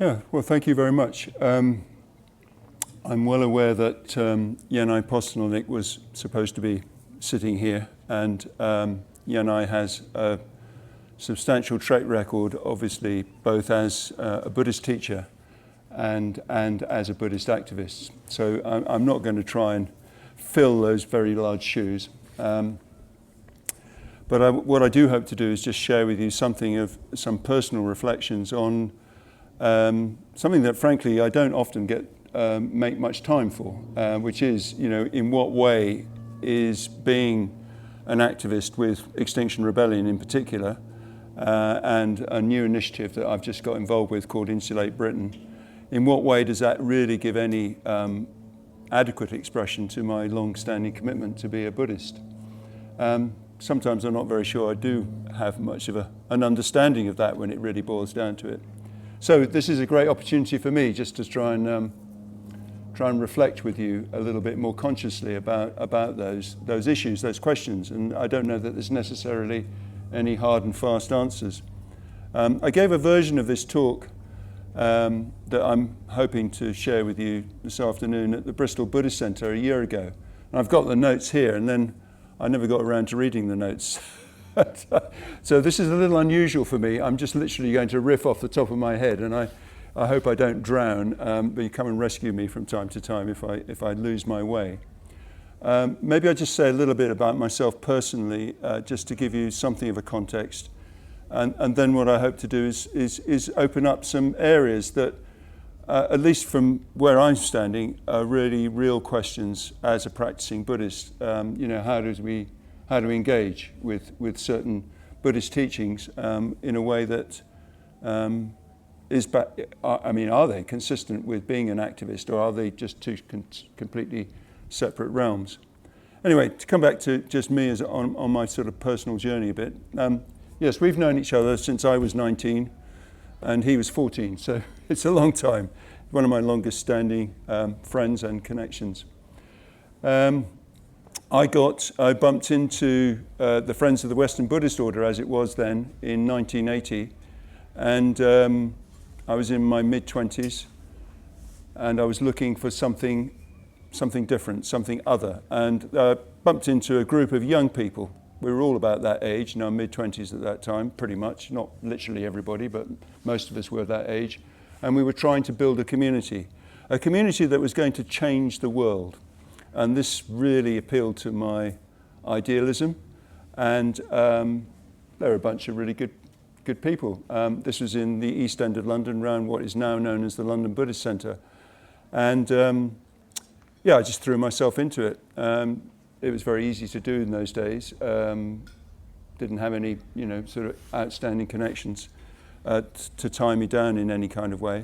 Yeah, well, thank you very much. I'm well aware that Yanai Postolnik was supposed to be sitting here, and Yanai has a substantial track record, obviously, both as a Buddhist teacher and as a Buddhist activist. So I'm not going to try and fill those very large shoes. But what I do hope to do is just share with you some personal reflections on something that, frankly, I don't often make much time for, which is, in what way is being an activist with Extinction Rebellion in particular, and a new initiative that I've just got involved with called Insulate Britain, in what way does that really give any adequate expression to my long-standing commitment to be a Buddhist? Sometimes I'm not very sure I do have much of an understanding of that when it really boils down to it. So this is a great opportunity for me just to try and reflect with you a little bit more consciously about those issues, those questions. And I don't know that there's necessarily any hard and fast answers. I gave a version of this talk that I'm hoping to share with you this afternoon at the Bristol Buddhist Centre a year ago. And I've got the notes here, and then I never got around to reading the notes. So this is a little unusual for me. I'm just literally going to riff off the top of my head, and I hope I don't drown, but you come and rescue me from time to time if I lose my way. Maybe I'll just say a little bit about myself personally, just to give you something of a context. And then what I hope to do is open up some areas that, at least from where I'm standing, are really real questions as a practicing Buddhist. How do we engage with certain Buddhist teachings in a way that are they consistent with being an activist, or are they just two completely separate realms? Anyway, to come back to just me as on my sort of personal journey a bit. Yes, we've known each other since I was 19 and he was 14, so it's a long time. One of my longest standing friends and connections. I bumped into the Friends of the Western Buddhist Order, as it was then, in 1980, and I was in my mid-20s, and I was looking for something different, something other, and bumped into a group of young people. We were all about that age, in our mid-20s at that time, pretty much, not literally everybody, but most of us were that age, and we were trying to build a community that was going to change the world. And this really appealed to my idealism, and they're a bunch of really good people. This was in the East End of London, around what is now known as the London Buddhist Centre. And I just threw myself into it. It was very easy to do in those days. Didn't have any, sort of outstanding connections to tie me down in any kind of way.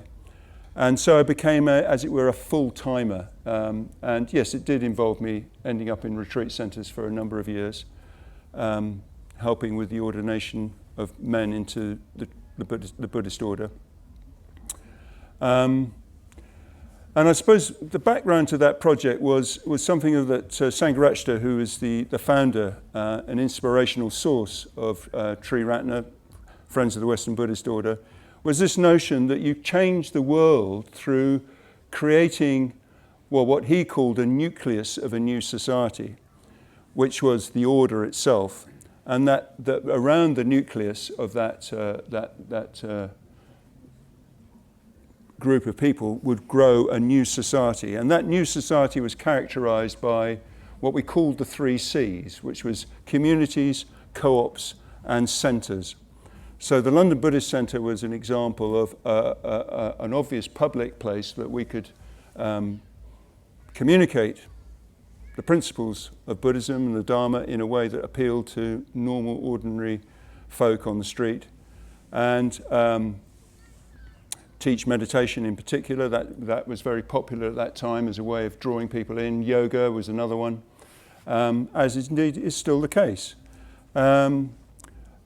And so I became, as it were, a full-timer. And yes, it did involve me ending up in retreat centres for a number of years, helping with the ordination of men into the Buddhist order. And I suppose the background to that project was something that Sangharakshita, who is the founder, an inspirational source of Triratna, Friends of the Western Buddhist Order, was this notion that you change the world through creating, what he called a nucleus of a new society, which was the order itself, and that around the nucleus of that group of people would grow a new society. And that new society was characterized by what we called the 3 C's, which was communities, co-ops, and centres. So the London Buddhist Centre was an example of an obvious public place that we could communicate the principles of Buddhism and the Dharma in a way that appealed to normal, ordinary folk on the street, and teach meditation in particular. That was very popular at that time as a way of drawing people in. Yoga was another one, as indeed is still the case.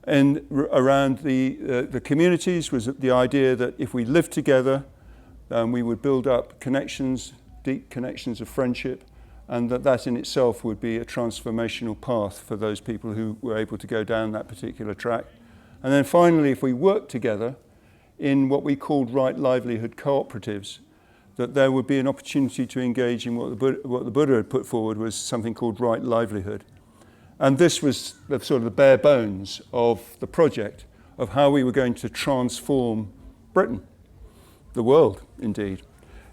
And around the communities was the idea that if we lived together, we would build up connections, deep connections of friendship, and that in itself would be a transformational path for those people who were able to go down that particular track. And then finally, if we worked together, in what we called right livelihood cooperatives, that there would be an opportunity to engage in what the Buddha had put forward was something called right livelihood. And this was the sort of the bare bones of the project, of how we were going to transform Britain, the world, indeed.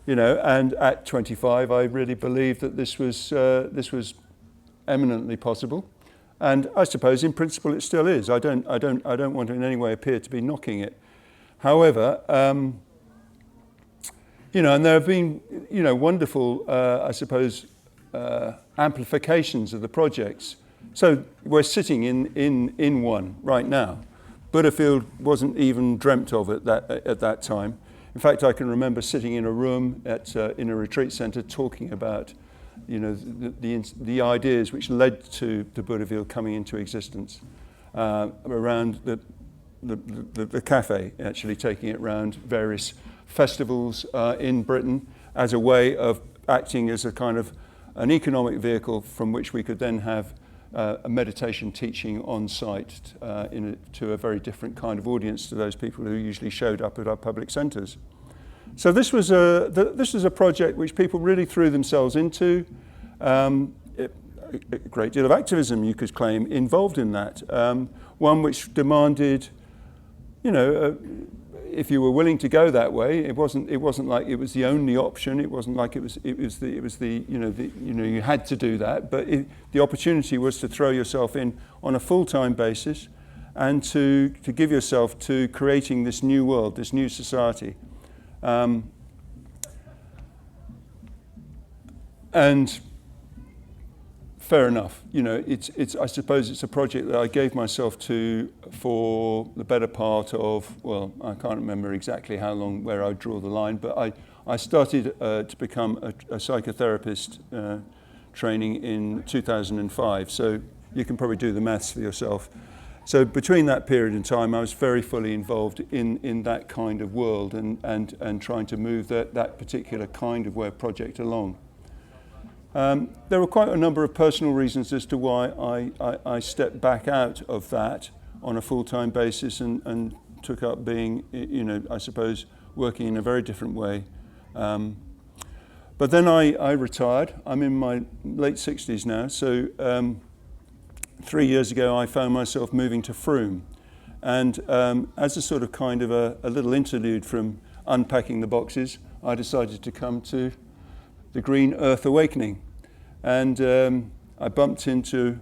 And at 25, I really believed that this was eminently possible, and I suppose in principle it still is. I don't want to in any way appear to be knocking it. However, and there have been wonderful, I suppose, amplifications of the projects. So we're sitting in one right now. Buddhafield wasn't even dreamt of at that time. In fact, I can remember sitting in a room in a retreat centre talking about, the ideas which led to the Buddhafield coming into existence, around the cafe, actually taking it around various festivals in Britain as a way of acting as a kind of an economic vehicle from which we could then have a meditation teaching on site to a very different kind of audience to those people who usually showed up at our public centres. So this was a project which people really threw themselves into. A great deal of activism, you could claim, involved in that. One which demanded, if you were willing to go that way, it wasn't like it was the only option. It wasn't like you had to do that. But the opportunity was to throw yourself in on a full-time basis, and to give yourself to creating this new world, this new society. And fair enough, I suppose it's a project that I gave myself to for the better part of, well, I can't remember exactly how long, where I draw the line, but I started to become a psychotherapist training in 2005, so you can probably do the maths for yourself. So between that period in time, I was very fully involved in that kind of world and trying to move that particular kind of project along. There were quite a number of personal reasons as to why I stepped back out of that on a full-time basis and took up being, I suppose, working in a very different way. But then I retired. I'm in my late 60s now, so 3 years ago I found myself moving to Frome. And as a sort of kind of a little interlude from unpacking the boxes, I decided to come to the Green Earth Awakening. And I bumped into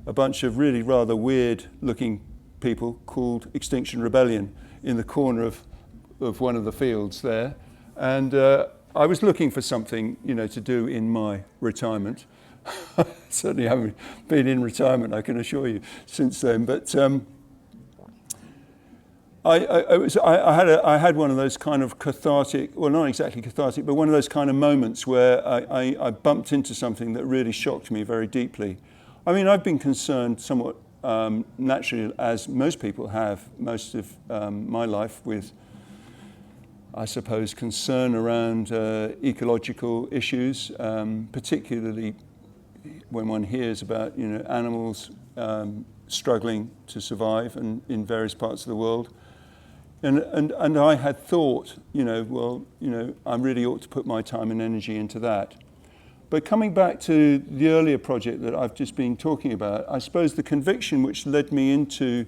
a bunch of really rather weird looking people called Extinction Rebellion in the corner of one of the fields there. And I was looking for something, to do in my retirement. Certainly haven't been in retirement, I can assure you, since then. But I had one of those kind of cathartic, well, not exactly cathartic, but one of those kind of moments where I bumped into something that really shocked me very deeply. I mean, I've been concerned somewhat naturally, as most people have, most of my life, with, I suppose, concern around ecological issues, particularly when one hears about, animals struggling to survive in various parts of the world. And I had thought, I really ought to put my time and energy into that. But coming back to the earlier project that I've just been talking about, I suppose the conviction which led me into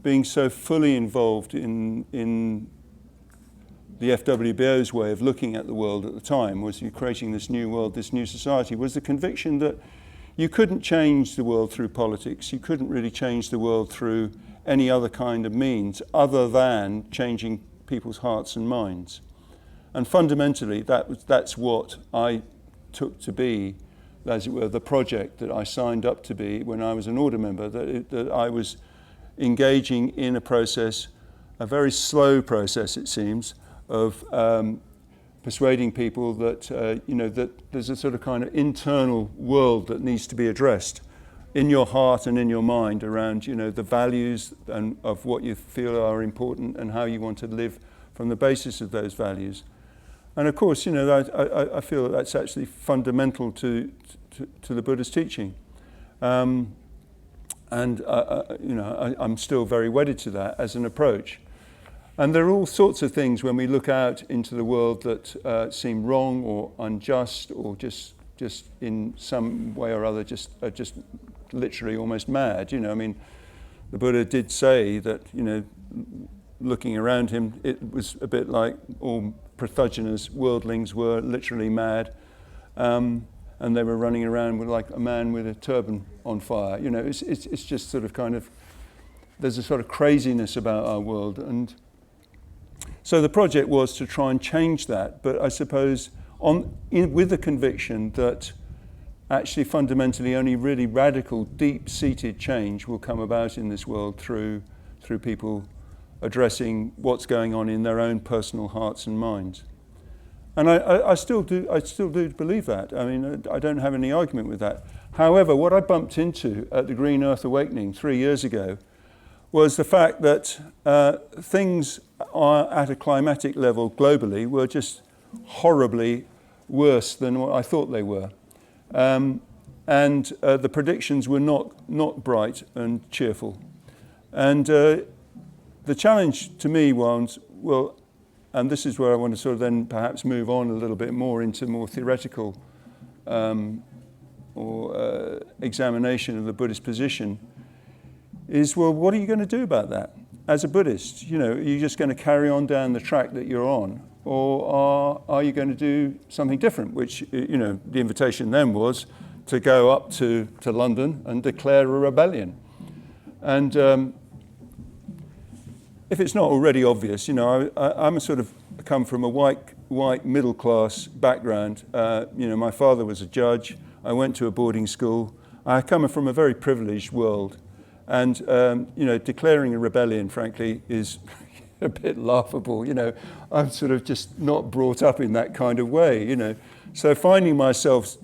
being so fully involved in the FWBO's way of looking at the world at the time, was you creating this new world, this new society, was the conviction that you couldn't change the world through politics. You couldn't really change the world through any other kind of means other than changing people's hearts and minds. And fundamentally, that's what I took to be, as it were, the project that I signed up to be when I was an order member, that I was engaging in a process, a very slow process it seems, of persuading people that, that there's a sort of kind of internal world that needs to be addressed in your heart and in your mind around, the values and of what you feel are important and how you want to live from the basis of those values. And of course, I feel that that's actually fundamental to the Buddha's teaching. I'm still very wedded to that as an approach. And there are all sorts of things when we look out into the world that seem wrong or unjust or just in some way or other just literally almost mad. I mean, the Buddha did say that, looking around him, it was a bit like all Prathajanas, worldlings, were literally mad. And they were running around with like a man with a turban on fire. It's just sort of kind of, there's a sort of craziness about our world. And so the project was to try and change that, but I suppose with the conviction that actually fundamentally only really radical, deep-seated change will come about in this world through people addressing what's going on in their own personal hearts and minds. And I still do believe that. I mean, I don't have any argument with that. However, what I bumped into at the Green Earth Awakening 3 years ago was the fact that things are at a climatic level globally were just horribly worse than what I thought they were. And the predictions were not bright and cheerful. And the challenge to me was, well, and this is where I want to sort of then perhaps move on a little bit more into more theoretical or examination of the Buddhist position, is, well, what are you going to do about that? As a Buddhist, are you just going to carry on down the track that you're on? Or are you going to do something different? Which, the invitation then was to go up to London and declare a rebellion. And if it's not already obvious, I'm a sort of come from a white middle class background. My father was a judge. I went to a boarding school. I come from a very privileged world. And, declaring a rebellion, frankly, is a bit laughable. I'm sort of just not brought up in that kind of way, So finding myself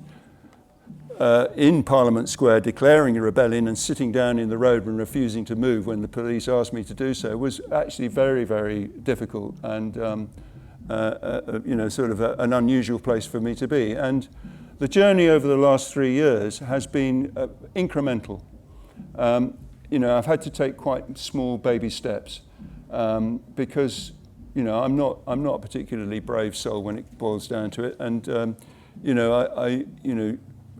in Parliament Square declaring a rebellion and sitting down in the road and refusing to move when the police asked me to do so was actually very, very difficult and, sort of an unusual place for me to be. And the journey over the last 3 years has been incremental. I've had to take quite small baby steps because, I'm not a particularly brave soul when it boils down to it. And,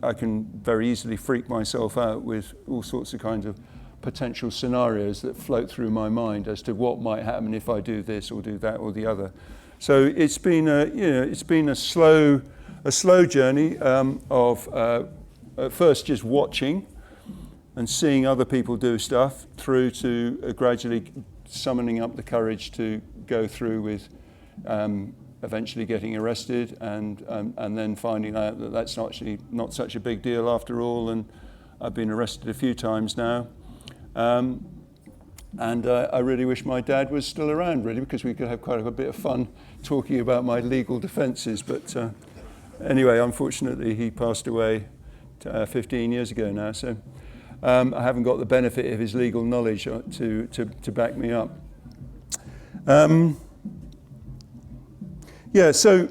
I can very easily freak myself out with all sorts of kinds of potential scenarios that float through my mind as to what might happen if I do this or do that or the other. So it's been a slow journey of at first just watching and seeing other people do stuff through to gradually summoning up the courage to go through with eventually getting arrested and then finding out that that's actually not such a big deal after all. And I've been arrested a few times now. And I really wish my dad was still around, really, because we could have quite a bit of fun talking about my legal defences. But anyway, unfortunately, he passed away 15 years ago now. So I haven't got the benefit of his legal knowledge to back me up. So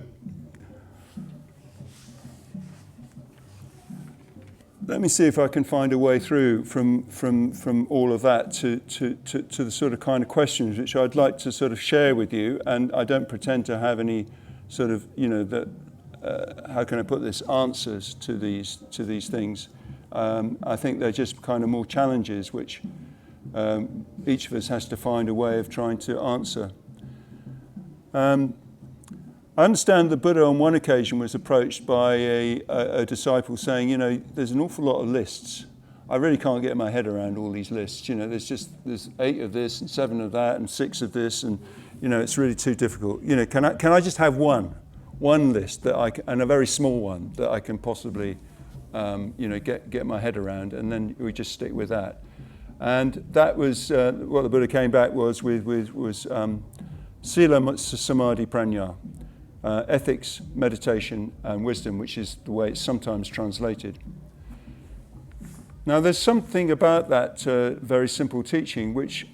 let me see if I can find a way through from all of that to the sort of kind of questions which I'd like to sort of share with you. And I don't pretend to have any sort of, how can I put this, answers to these things. I think they're just kind of more challenges which each of us has to find a way of trying to answer. I understand the Buddha on one occasion was approached by a disciple saying, there's an awful lot of lists. I really can't get my head around all these lists. There's 8 of this and 7 of that and 6 of this, and it's really too difficult. Can I just have one list that and a very small one that I can possibly get my head around, and then we just stick with that. And that was what the Buddha came back was Sila Samadhi Prajna. Ethics, meditation, and wisdom, which is the way it's sometimes translated. Now, there's something about that very simple teaching which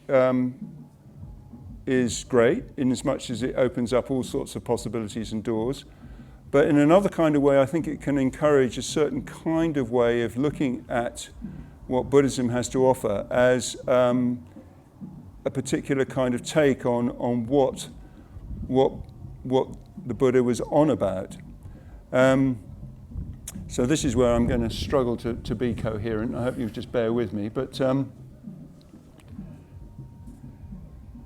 is great, in as much as it opens up all sorts of possibilities and doors. But in another kind of way, I think it can encourage a certain kind of way of looking at what Buddhism has to offer as a particular kind of take on what the Buddha was on about. So this is where I'm going to struggle to be coherent. I hope you just bear with me. But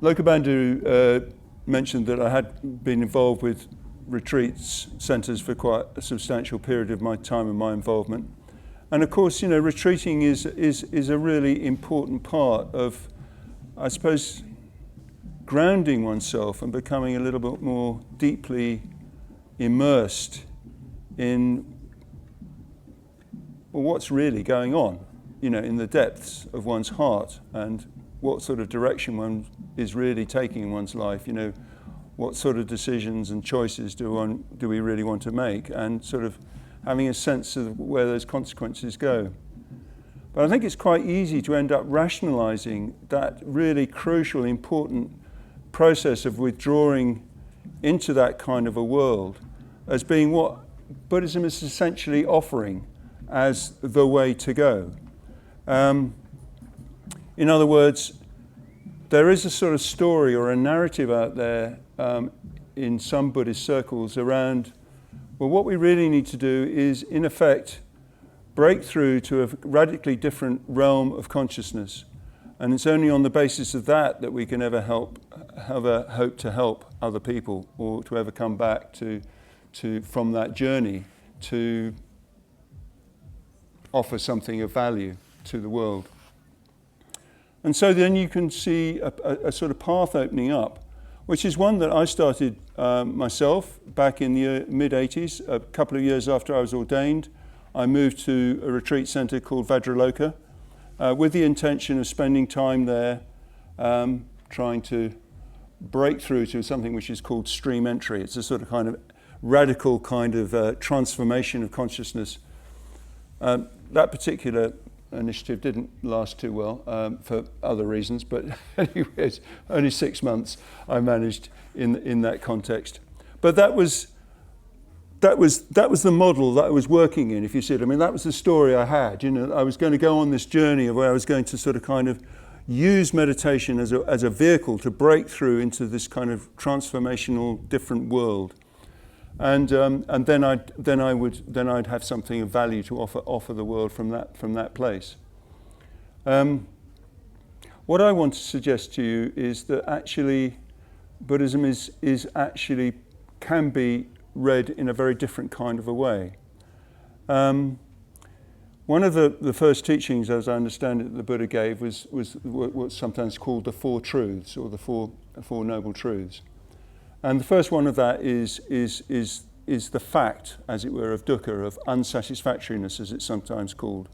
Lokabandhu mentioned that I had been involved with retreats centres for quite a substantial period of my time and my involvement. And of course, retreating is a really important part of, I suppose, grounding oneself and becoming a little bit more deeply immersed in what's really going on, in the depths of one's heart, and what sort of direction one is really taking in one's life. What sort of decisions and choices do we really want to make, and sort of having a sense of where those consequences go. But I think it's quite easy to end up rationalizing that really crucial, important process of withdrawing into that kind of a world as being what Buddhism is essentially offering as the way to go. In other words, there is a sort of story or a narrative out there in some Buddhist circles around, well, what we really need to do is, in effect, break through to a radically different realm of consciousness. And it's only on the basis of that we can ever hope to help other people, or to ever come back to from that journey to offer something of value to the world. And so then you can see a sort of path opening up, which is one that I started myself back in the mid-80s. A couple of years after I was ordained, I moved to a retreat centre called Vajraloka with the intention of spending time there trying to break through to something which is called stream entry. It's a sort of kind of radical kind of transformation of consciousness. That particular initiative didn't last too well for other reasons, but anyways, only 6 months I managed in that context. But that was the model that I was working in, if you see it. I mean, that was the story I had. I was going to go on this journey where I was going to sort of kind of use meditation as a vehicle to break through into this kind of transformational, different world. And then I'd have something of value to offer the world from that place. What I want to suggest to you is that actually Buddhism is actually can be read in a very different kind of a way. One of the first teachings, as I understand it, the Buddha gave was what's sometimes called the Four Truths, or the Four Noble Truths. And the first one of that is the fact, as it were, of dukkha, of unsatisfactoriness, as it's sometimes called.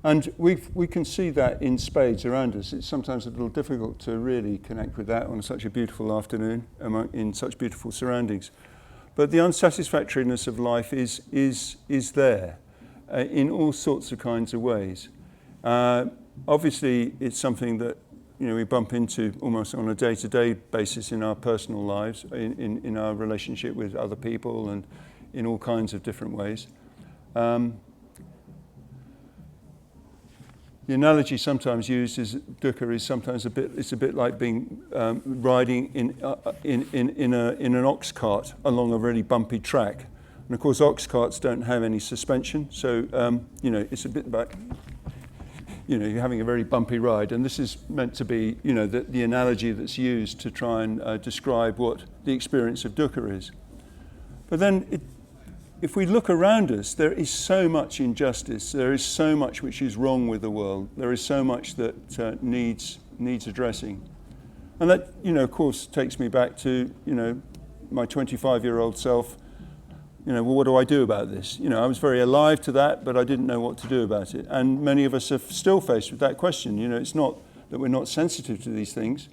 And we can see that in spades around us. It's sometimes a little difficult to really connect with that on such a beautiful afternoon, in such beautiful surroundings. But the unsatisfactoriness of life is there in all sorts of kinds of ways. Obviously, it's something that we bump into almost on a day-to-day basis in our personal lives, in our relationship with other people, and in all kinds of different ways. The analogy sometimes used is dukkha is sometimes a bit like being riding in an ox cart along a really bumpy track, and of course ox carts don't have any suspension, so it's a bit about you're having a very bumpy ride, and this is meant to be the analogy that's used to try and describe what the experience of dukkha is. But then if we look around us, there is so much injustice, there is so much which is wrong with the world, there is so much that needs addressing. And that, of course, takes me back to, my 25-year-old self. Well, what do I do about this? I was very alive to that, but I didn't know what to do about it. And many of us are still faced with that question. It's not that we're not sensitive to these things,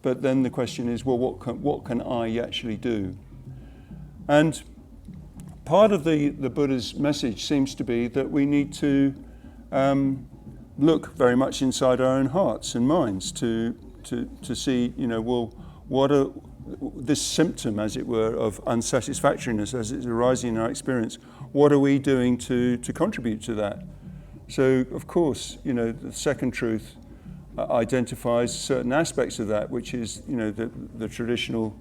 but then the question is, well, what can I actually do? And part of the Buddha's message seems to be that we need to look very much inside our own hearts and minds to see, what are this symptom, as it were, of unsatisfactoriness as it's arising in our experience. What are we doing to contribute to that? So, of course, the second truth identifies certain aspects of that, which is, the traditional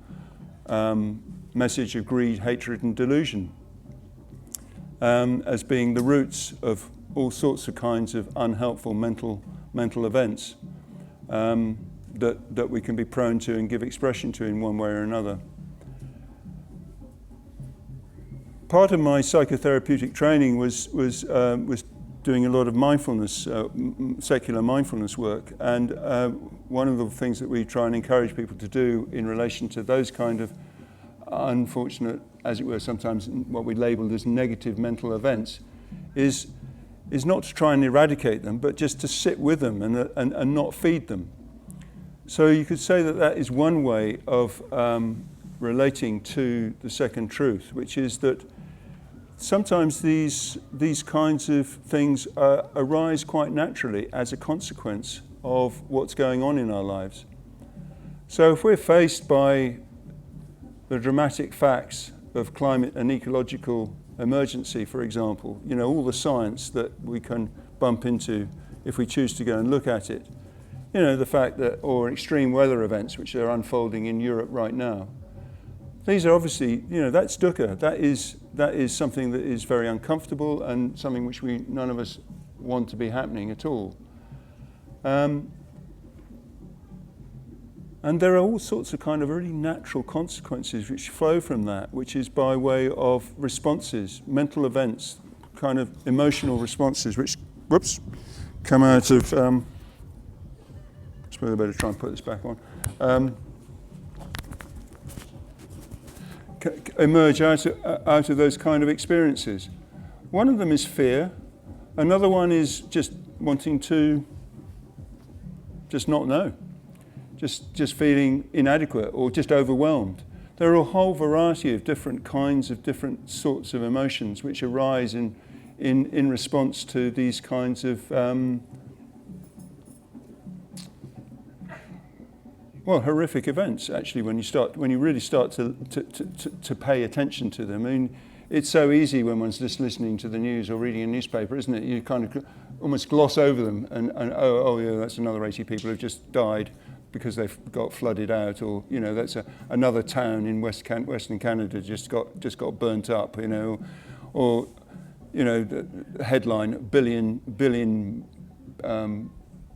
message of greed, hatred, and delusion as being the roots of all sorts of kinds of unhelpful mental events that we can be prone to and give expression to in one way or another. Part of my psychotherapeutic training was doing a lot of mindfulness, secular mindfulness work, and one of the things that we try and encourage people to do in relation to those kind of unfortunate, as it were, sometimes what we label as negative mental events, is not to try and eradicate them, but just to sit with them and not feed them. So you could say that is one way of relating to the second truth, which is that sometimes these kinds of things arise quite naturally as a consequence of what's going on in our lives. So if we're faced by the dramatic facts of climate and ecological emergency, for example, all the science that we can bump into if we choose to go and look at it, the fact that, or extreme weather events which are unfolding in Europe right now, these are obviously, that's dukkha. That is something that is very uncomfortable and something which none of us want to be happening at all. And there are all sorts of kind of really natural consequences which flow from that, which is by way of responses, mental events, kind of emotional responses, which, come out of, I suppose I better try and put this back on, emerge out of those kind of experiences. One of them is fear. Another one is just wanting to just not know. Just feeling inadequate or just overwhelmed. There are a whole variety of different kinds of different sorts of emotions which arise in response to these kinds of horrific events. Actually, when you really start to pay attention to them. I mean, it's so easy when one's just listening to the news or reading a newspaper, isn't it? You kind of almost gloss over them and oh yeah, that's another 80 people who've just died because they've got flooded out, or that's another town in Western Canada just got burnt up, or the headline billion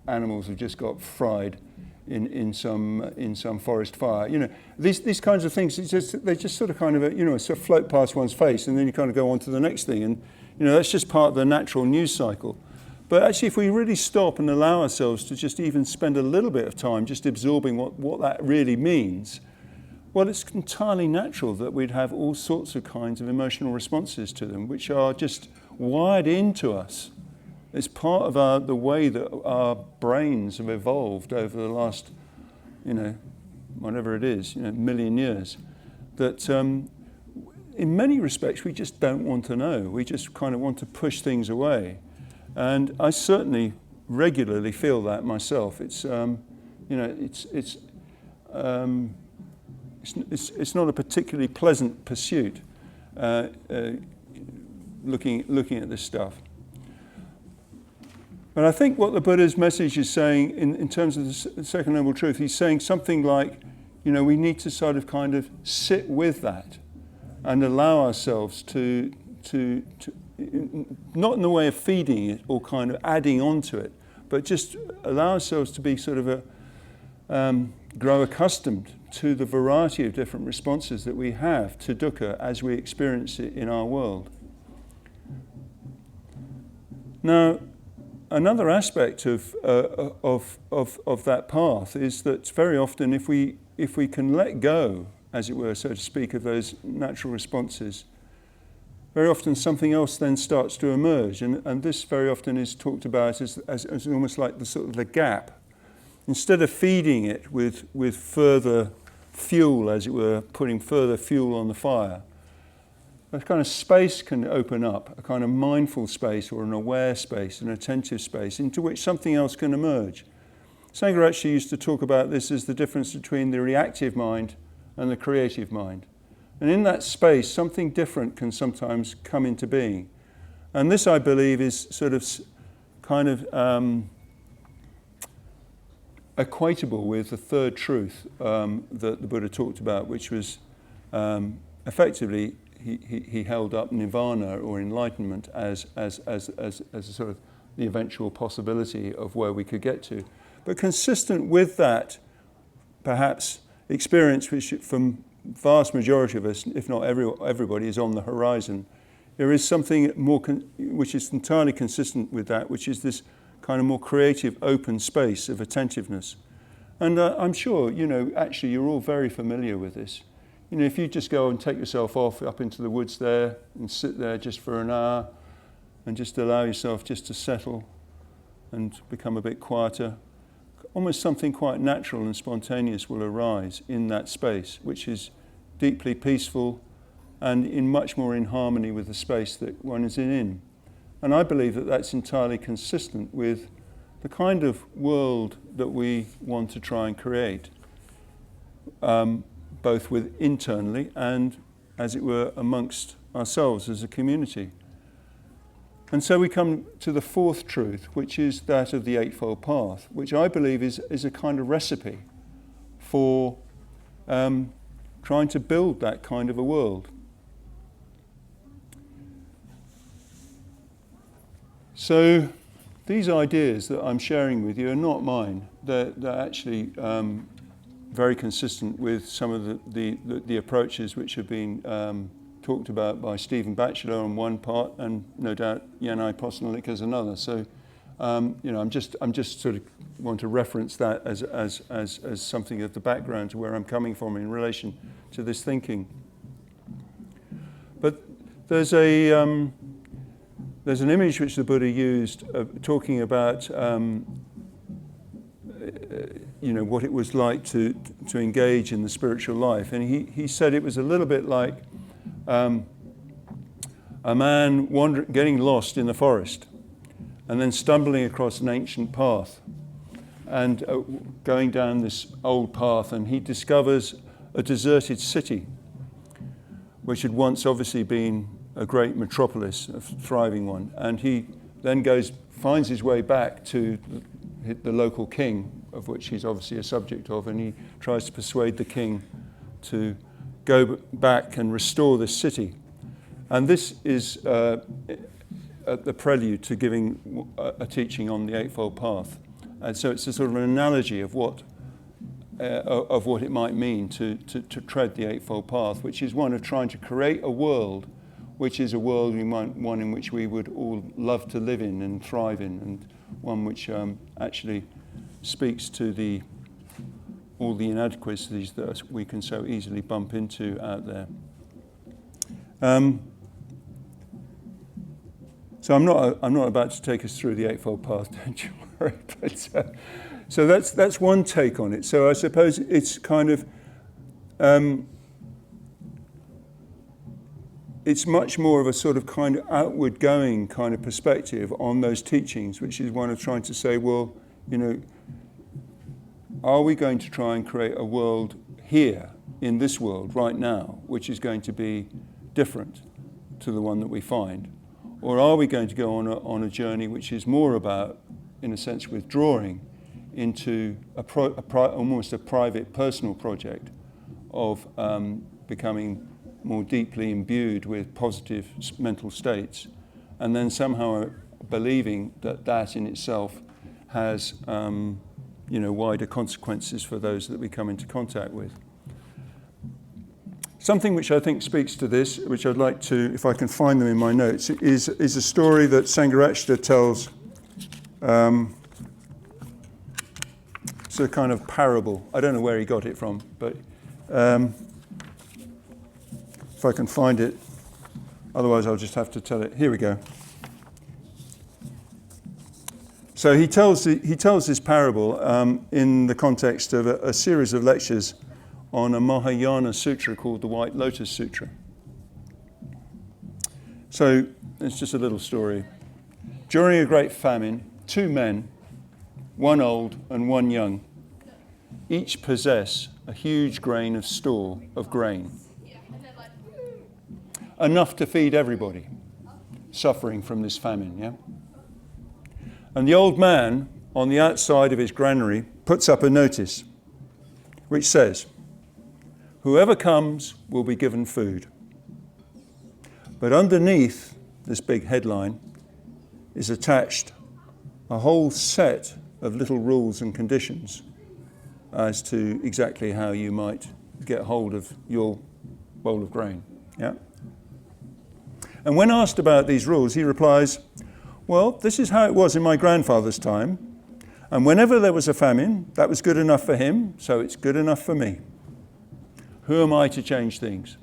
animals have just got fried in some forest fire. These kinds of things, they just sort of kind of sort of float past one's face, and then you kind of go on to the next thing, and that's just part of the natural news cycle. But actually, if we really stop and allow ourselves to just even spend a little bit of time just absorbing what that really means, well, it's entirely natural that we'd have all sorts of kinds of emotional responses to them, which are just wired into us. It's part of the way that our brains have evolved over the last, whatever it is, million years, that in many respects we just don't want to know. We just kind of want to push things away. And I certainly regularly feel that myself. It's not a particularly pleasant pursuit looking at this stuff. But I think what the Buddha's message is saying in terms of the second noble truth, he's saying something like, we need to sort of kind of sit with that and allow ourselves to not in the way of feeding it or kind of adding on to it, but just allow ourselves to be sort of grow accustomed to the variety of different responses that we have to dukkha as we experience it in our world. Now, another aspect of that path is that very often if we can let go, as it were, so to speak, of those natural responses, very often something else then starts to emerge, and this very often is talked about as almost like the sort of the gap. Instead of feeding it with further fuel, as it were, putting further fuel on the fire, a kind of space can open up, a kind of mindful space or an aware space, an attentive space, into which something else can emerge. Sangha actually used to talk about this as the difference between the reactive mind and the creative mind. And in that space, something different can sometimes come into being. And this, I believe, is sort of kind of equatable with the third truth that the Buddha talked about, which was effectively he held up nirvana or enlightenment as a sort of the eventual possibility of where we could get to. But consistent with that, perhaps, experience which from vast majority of us, if not everybody, is on the horizon, there is something more which is entirely consistent with that, which is this kind of more creative, open space of attentiveness. And I'm sure, actually you're all very familiar with this. If you just go and take yourself off up into the woods there and sit there just for an hour and just allow yourself just to settle and become a bit quieter, almost something quite natural and spontaneous will arise in that space, which is deeply peaceful and much more in harmony with the space that one is in. And I believe that that's entirely consistent with the kind of world that we want to try and create, both internally and, as it were, amongst ourselves as a community. And so we come to the fourth truth, which is that of the Eightfold Path, which I believe is a kind of recipe for trying to build that kind of a world. So these ideas that I'm sharing with you are not mine. They're actually very consistent with some of the approaches which have been talked about by Stephen Batchelor on one part, and no doubt Yanai Postanolik as another. So, I'm just sort of want to reference that as something of the background to where I'm coming from in relation to this thinking. But there's an image which the Buddha used talking about what it was like to engage in the spiritual life, and he said it was a little bit like a man getting lost in the forest and then stumbling across an ancient path and going down this old path, and he discovers a deserted city which had once obviously been a great metropolis, a thriving one, and he then finds his way back to the local king, of which he's obviously a subject of, and he tries to persuade the king to go back and restore this city. And this is the prelude to giving a teaching on the Eightfold Path. And so it's a sort of an analogy of what it might mean to tread the Eightfold Path, which is one of trying to create a world which is a world one in which we would all love to live in and thrive in, and one which actually speaks to all the inadequacies that we can so easily bump into out there. So I'm not about to take us through the Eightfold Path, don't you worry. But, so that's one take on it. So I suppose it's kind of it's much more of a sort of kind of outward going kind of perspective on those teachings, which is one of trying to say, well, are we going to try and create a world here, in this world, right now, which is going to be different to the one that we find? Or are we going to go on a journey which is more about, in a sense, withdrawing into almost a private, personal project of becoming more deeply imbued with positive mental states, and then somehow believing that in itself has wider consequences for those that we come into contact with. Something which I think speaks to this, which I'd like to, if I can find them in my notes, is a story that Sangharakshita tells. It's a kind of parable. I don't know where he got it from, but if I can find it, otherwise I'll just have to tell it. Here we go. So he tells this parable in the context of a series of lectures on a Mahayana sutra called the White Lotus Sutra. So it's just a little story. During a great famine, 2 men, one old and one young, each possess a huge grain of store of grain, enough to feed everybody suffering from this famine, yeah? And the old man on the outside of his granary puts up a notice which says, "Whoever comes will be given food." But underneath this big headline is attached a whole set of little rules and conditions as to exactly how you might get hold of your bowl of grain. Yeah? And when asked about these rules, he replies, "Well, this is how it was in my grandfather's time, and whenever there was a famine, that was good enough for him, so it's good enough for me. Who am I to change things?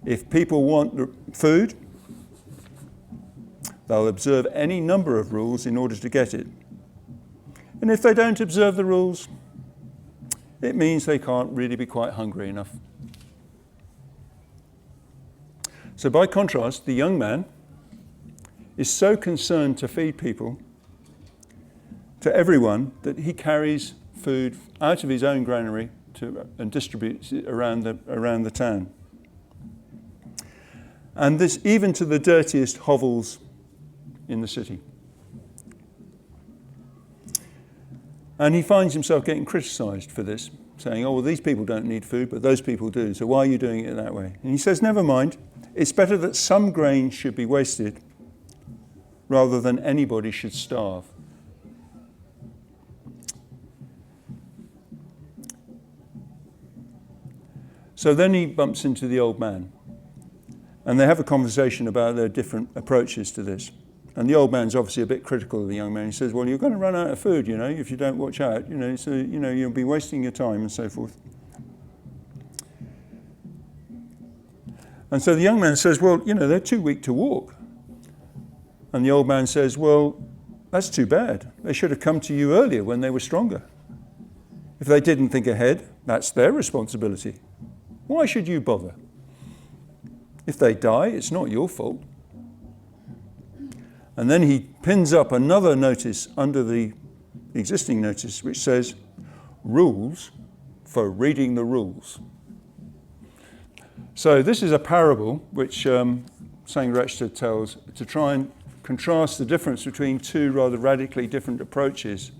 If people want food, they'll observe any number of rules in order to get it. And if they don't observe the rules, it means they can't really be quite hungry enough." So by contrast, the young man is so concerned to feed people, to everyone, that he carries food out of his own granary and distributes it around the town. And this even to the dirtiest hovels in the city. And he finds himself getting criticised for this, saying, "Oh, well, these people don't need food, but those people do, so why are you doing it that way?" And he says, "Never mind, it's better that some grain should be wasted rather than anybody should starve." So then he bumps into the old man, and they have a conversation about their different approaches to this. And the old man's obviously a bit critical of the young man. He says, "Well, you're going to run out of food, if you don't watch out, so, you'll be wasting your time," and so forth. And so the young man says, "Well, they're too weak to walk." And the old man says, "Well, that's too bad. They should have come to you earlier when they were stronger. If they didn't think ahead, that's their responsibility. Why should you bother? If they die, it's not your fault." And then he pins up another notice under the existing notice which says, "Rules for reading the rules." So this is a parable which Sangharakshita tells to try and contrast the difference between two rather radically different approaches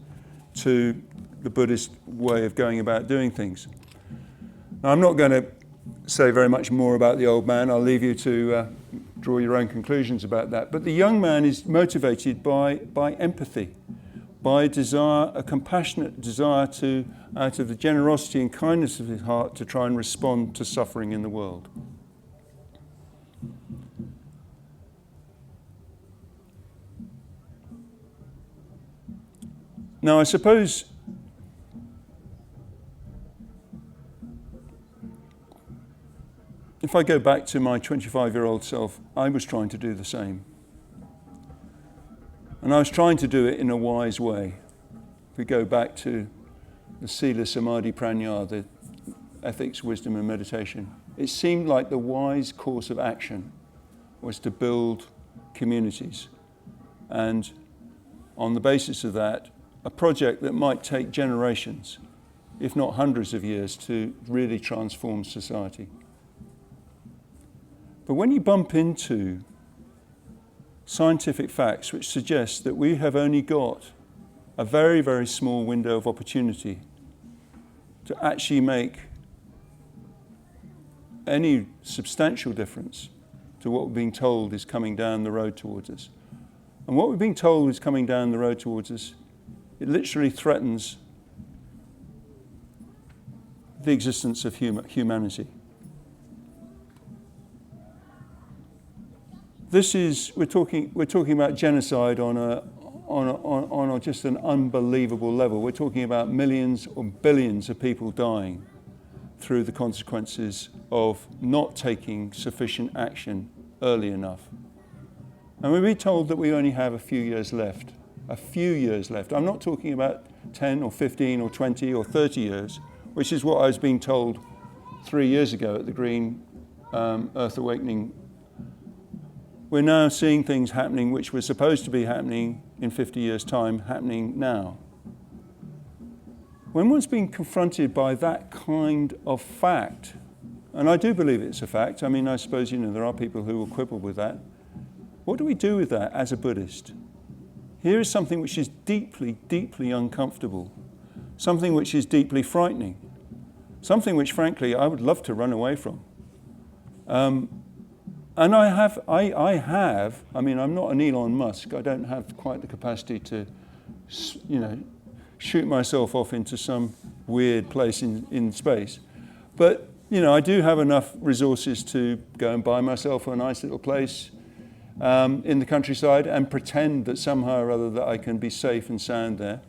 to the Buddhist way of going about doing things. Now, I'm not going to say very much more about the old man. I'll leave you to draw your own conclusions about that. But the young man is motivated by empathy, by a compassionate desire to, out of the generosity and kindness of his heart, to try and respond to suffering in the world. Now, I suppose if I go back to my 25-year-old self, I was trying to do the same. And I was trying to do it in a wise way. If we go back to the Sila, Samadhi, Prajna, the ethics, wisdom, and meditation, it seemed like the wise course of action was to build communities. And on the basis of that, a project that might take generations, if not hundreds of years, to really transform society. But when you bump into scientific facts which suggest that we have only got a very, very small window of opportunity to actually make any substantial difference to what we're being told is coming down the road towards us. And what we're being told is coming down the road towards us, it literally threatens the existence of humanity. We're talking about genocide on just an unbelievable level. We're talking about millions or billions of people dying through the consequences of not taking sufficient action early enough. And we're being told that we only have a few years left. A few years left. I'm not talking about 10 or 15 or 20 or 30 years, which is what I was being told 3 years ago at the Green Earth Awakening. We're now seeing things happening which were supposed to be happening in 50 years' time, happening now. When one's being confronted by that kind of fact, and I do believe it's a fact, I suppose, there are people who will quibble with that. What do we do with that as a Buddhist? Here is something which is deeply, deeply uncomfortable, something which is deeply frightening, something which, frankly, I would love to run away from. And I mean, I'm not an Elon Musk. I don't have quite the capacity to, shoot myself off into some weird place in space. But, I do have enough resources to go and buy myself a nice little place in the countryside and pretend that somehow or other that I can be safe and sound there.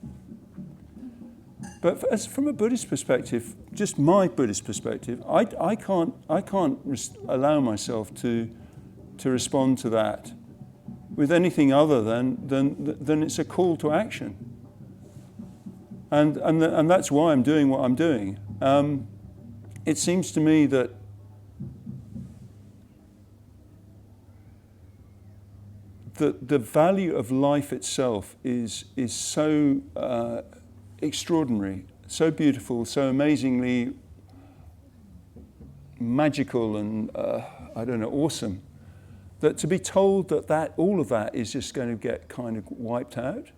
But from a Buddhist perspective, just my Buddhist perspective, I can't allow myself to respond to that with anything other than it's a call to action. And that's why I'm doing what I'm doing. It seems to me that the value of life itself is so extraordinary, so beautiful, so amazingly magical and awesome, that to be told that all of that is just going to get kind of wiped out.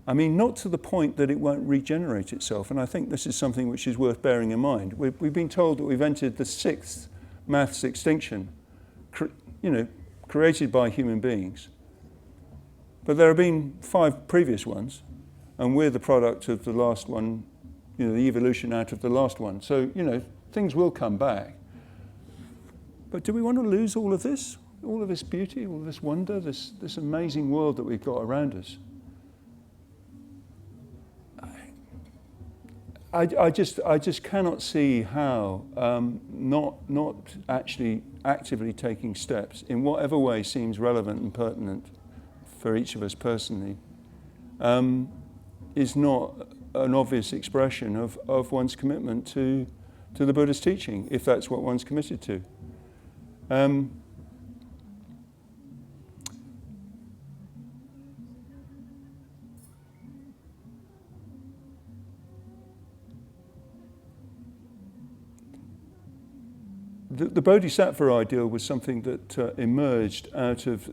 I mean, not to the point that it won't regenerate itself, and I think this is something which is worth bearing in mind. We've been told that we've entered the 6th maths extinction, created by human beings. But there have been 5 previous ones, and we're the product of the last one, the evolution out of the last one. So, things will come back. But do we want to lose all of this beauty, all of this wonder, this amazing world that we've got around us? I just cannot see how not actually actively taking steps in whatever way seems relevant and pertinent for each of us personally is not an obvious expression of one's commitment to the Buddha's teaching, if that's what one's committed to. The Bodhisattva Ideal was something that emerged out of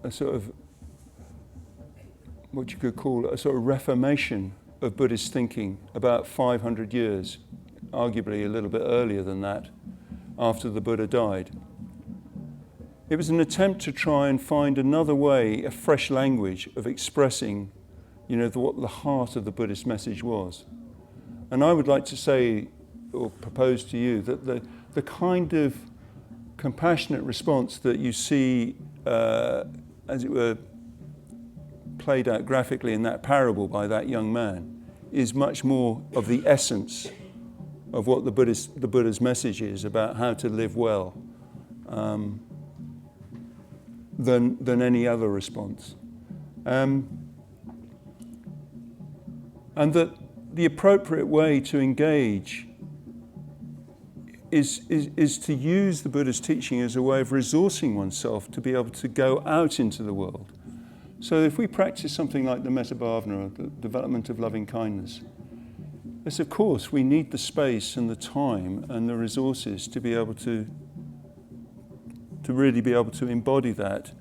a sort of what you could call a sort of reformation of Buddhist thinking about 500 years, arguably a little bit earlier than that, after the Buddha died. It was an attempt to try and find another way, a fresh language of expressing, what the heart of the Buddhist message was. And I would like to say, or propose to you, that the kind of compassionate response that you see, as it were, played out graphically in that parable by that young man, is much more of the essence of what the Buddha's message is about how to live well, than any other response. And that the appropriate way to engage is to use the Buddha's teaching as a way of resourcing oneself to be able to go out into the world. So if we practice something like the metta bhavana, or the development of loving kindness, yes, of course, we need the space and the time and the resources to be able to really be able to embody that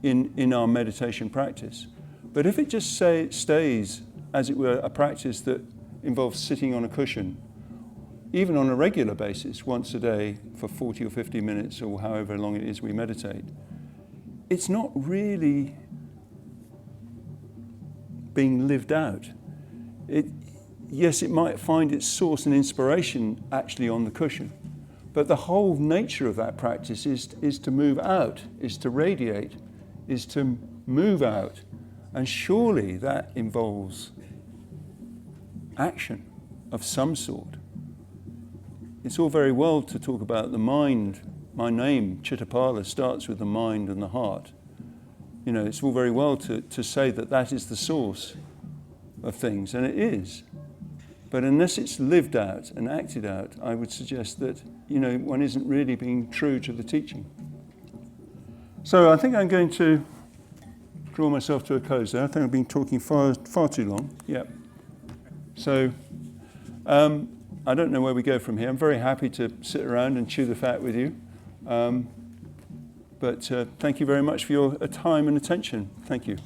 in our meditation practice. But if it just stays, as it were, a practice that involves sitting on a cushion, even on a regular basis, once a day for 40 or 50 minutes or however long it is we meditate, it's not really being lived out. Yes, it might find its source and inspiration actually on the cushion, but the whole nature of that practice is to move out, is to radiate, is to move out, and surely that involves action of some sort. It's all very well to talk about the mind. My name, Chittapala, starts with the mind and the heart. It's all very well to say that is the source of things, and it is. But unless it's lived out and acted out, I would suggest that, one isn't really being true to the teaching. So I think I'm going to draw myself to a close there. I think I've been talking far too long. Yeah. So I don't know where we go from here. I'm very happy to sit around and chew the fat with you. But thank you very much for your time and attention. Thank you.